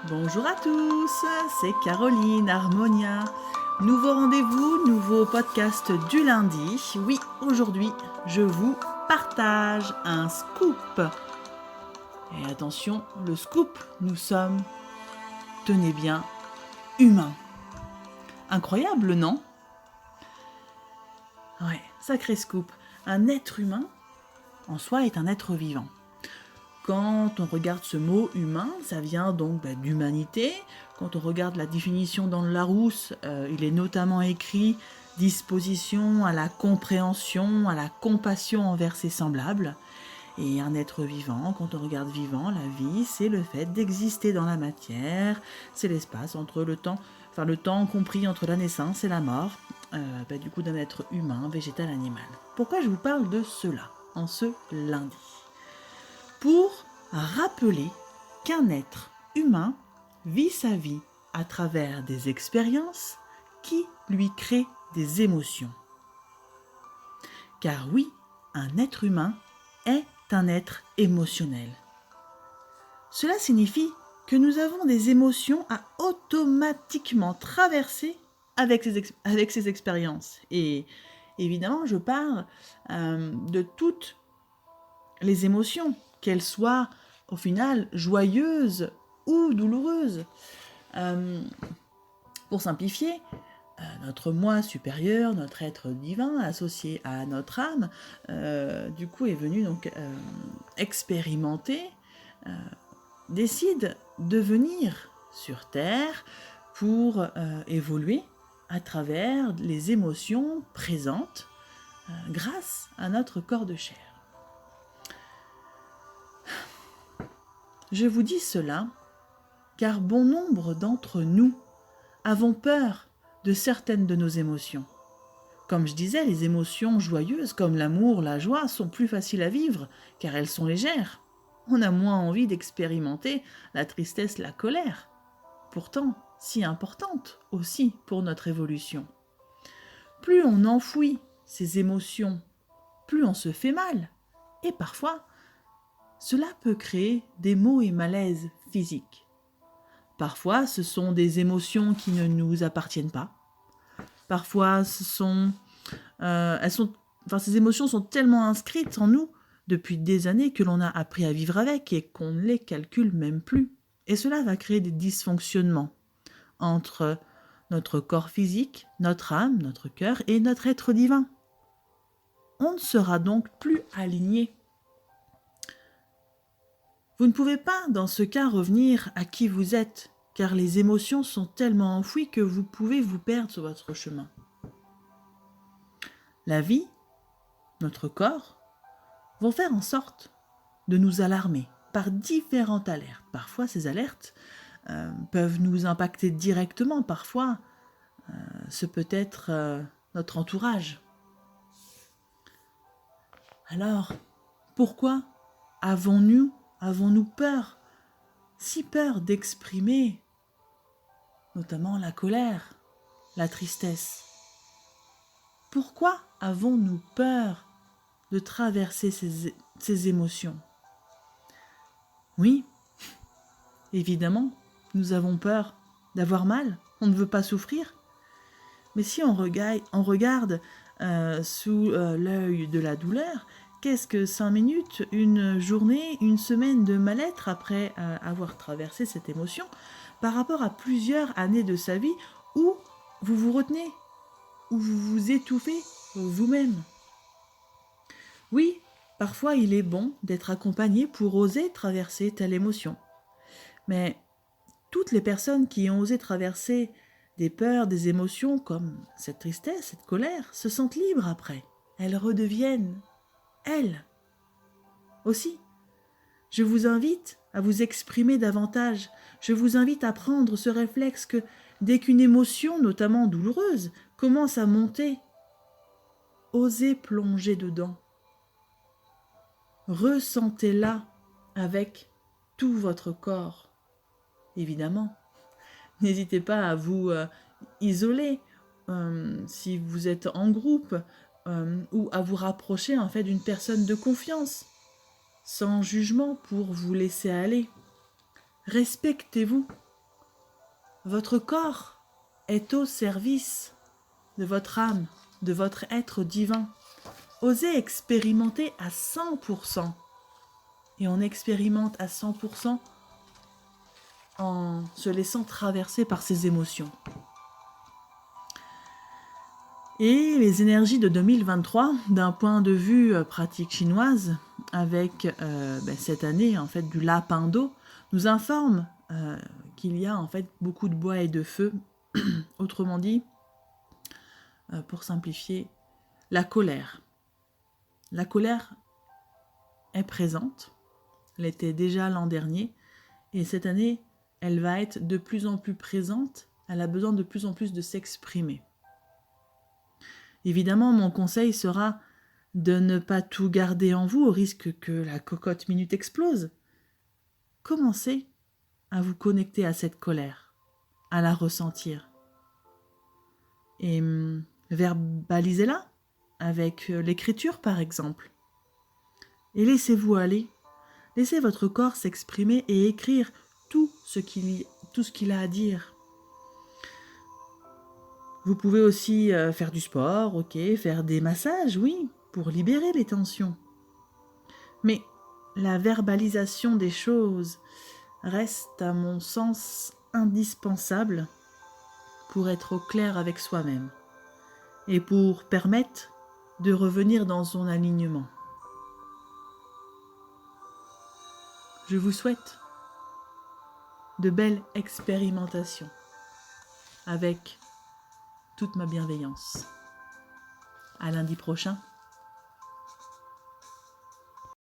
Bonjour à tous, c'est Caroline Harmonia. Nouveau rendez-vous, nouveau podcast du lundi. Oui, aujourd'hui, je vous partage un scoop. Et attention, le scoop, nous sommes, tenez bien, humains. Incroyable, non? Ouais, sacré scoop. Un être humain, en soi, est un être vivant. Quand on regarde ce mot humain, ça vient donc d'humanité. Quand on regarde la définition dans le Larousse, il est notamment écrit disposition à la compréhension, à la compassion envers ses semblables. Et un être vivant, quand on regarde vivant, la vie, c'est le fait d'exister dans la matière, c'est l'espace entre le temps compris entre la naissance et la mort, du coup d'un être humain, végétal, animal. Pourquoi je vous parle de cela en ce lundi ? Pour rappeler qu'un être humain vit sa vie à travers des expériences qui lui créent des émotions. Car oui, un être humain est un être émotionnel. Cela signifie que nous avons des émotions à automatiquement traverser avec ces expériences. Et évidemment, je parle de toutes les émotions, qu'elles soient au final joyeuses ou douloureuses. Pour simplifier, notre moi supérieur, notre être divin associé à notre âme, du coup est venu donc expérimenter, décide de venir sur Terre pour évoluer à travers les émotions présentes grâce à notre corps de chair. Je vous dis cela car bon nombre d'entre nous avons peur de certaines de nos émotions. Comme je disais, les émotions joyeuses comme l'amour, la joie sont plus faciles à vivre car elles sont légères. On a moins envie d'expérimenter la tristesse, la colère, pourtant si importante aussi pour notre évolution. Plus on enfouit ces émotions, plus on se fait mal. Et parfois, cela peut créer des maux et malaises physiques. Parfois, ce sont des émotions qui ne nous appartiennent pas. Parfois, ces émotions sont tellement inscrites en nous depuis des années que l'on a appris à vivre avec et qu'on ne les calcule même plus. Et cela va créer des dysfonctionnements entre notre corps physique, notre âme, notre cœur et notre être divin. On ne sera donc plus aligné. Vous ne pouvez pas, dans ce cas, revenir à qui vous êtes, car les émotions sont tellement enfouies que vous pouvez vous perdre sur votre chemin. La vie, notre corps, vont faire en sorte de nous alarmer par différentes alertes. Parfois, ces alertes peuvent nous impacter directement. Parfois, ce peut être notre entourage. Alors, pourquoi avons-nous peur, si peur d'exprimer notamment la colère, la tristesse? Pourquoi avons-nous peur de traverser ces émotions? Oui, évidemment, nous avons peur d'avoir mal, on ne veut pas souffrir. Mais si on regarde sous l'œil de la douleur, qu'est-ce que 5 minutes, une journée, une semaine de mal-être après avoir traversé cette émotion par rapport à plusieurs années de sa vie où vous vous retenez, où vous vous étouffez vous-même? Oui, parfois il est bon d'être accompagné pour oser traverser telle émotion. Mais toutes les personnes qui ont osé traverser des peurs, des émotions comme cette tristesse, cette colère, se sentent libres après. Elles redeviennent elles. Aussi, je vous invite à vous exprimer davantage. Je vous invite à prendre ce réflexe que dès qu'une émotion, notamment douloureuse, commence à monter, osez plonger dedans. Ressentez-la avec tout votre corps. Évidemment, n'hésitez pas à vous isoler si vous êtes en groupe ou à vous rapprocher en fait d'une personne de confiance, sans jugement pour vous laisser aller. Respectez-vous Votre corps est au service de votre âme, de votre être divin. Osez expérimenter à 100%. Et on expérimente à 100% en se laissant traverser par ses émotions. Et les énergies de 2023, d'un point de vue pratique chinoise, avec cette année en fait du lapin d'eau, nous informent qu'il y a en fait beaucoup de bois et de feu. Autrement dit, pour simplifier, la colère. La colère est présente, elle était déjà l'an dernier, et cette année, elle va être de plus en plus présente, elle a besoin de plus en plus de s'exprimer. Évidemment, mon conseil sera de ne pas tout garder en vous au risque que la cocotte minute explose. Commencez à vous connecter à cette colère, à la ressentir. Et verbalisez-la avec l'écriture par exemple. Et laissez-vous aller. Laissez votre corps s'exprimer et écrire tout ce qu'il a à dire. Vous pouvez aussi faire du sport, ok, faire des massages, oui, pour libérer les tensions. Mais la verbalisation des choses reste, à mon sens, indispensable pour être au clair avec soi-même et pour permettre de revenir dans son alignement. Je vous souhaite de belles expérimentations avec toute ma bienveillance. À lundi prochain.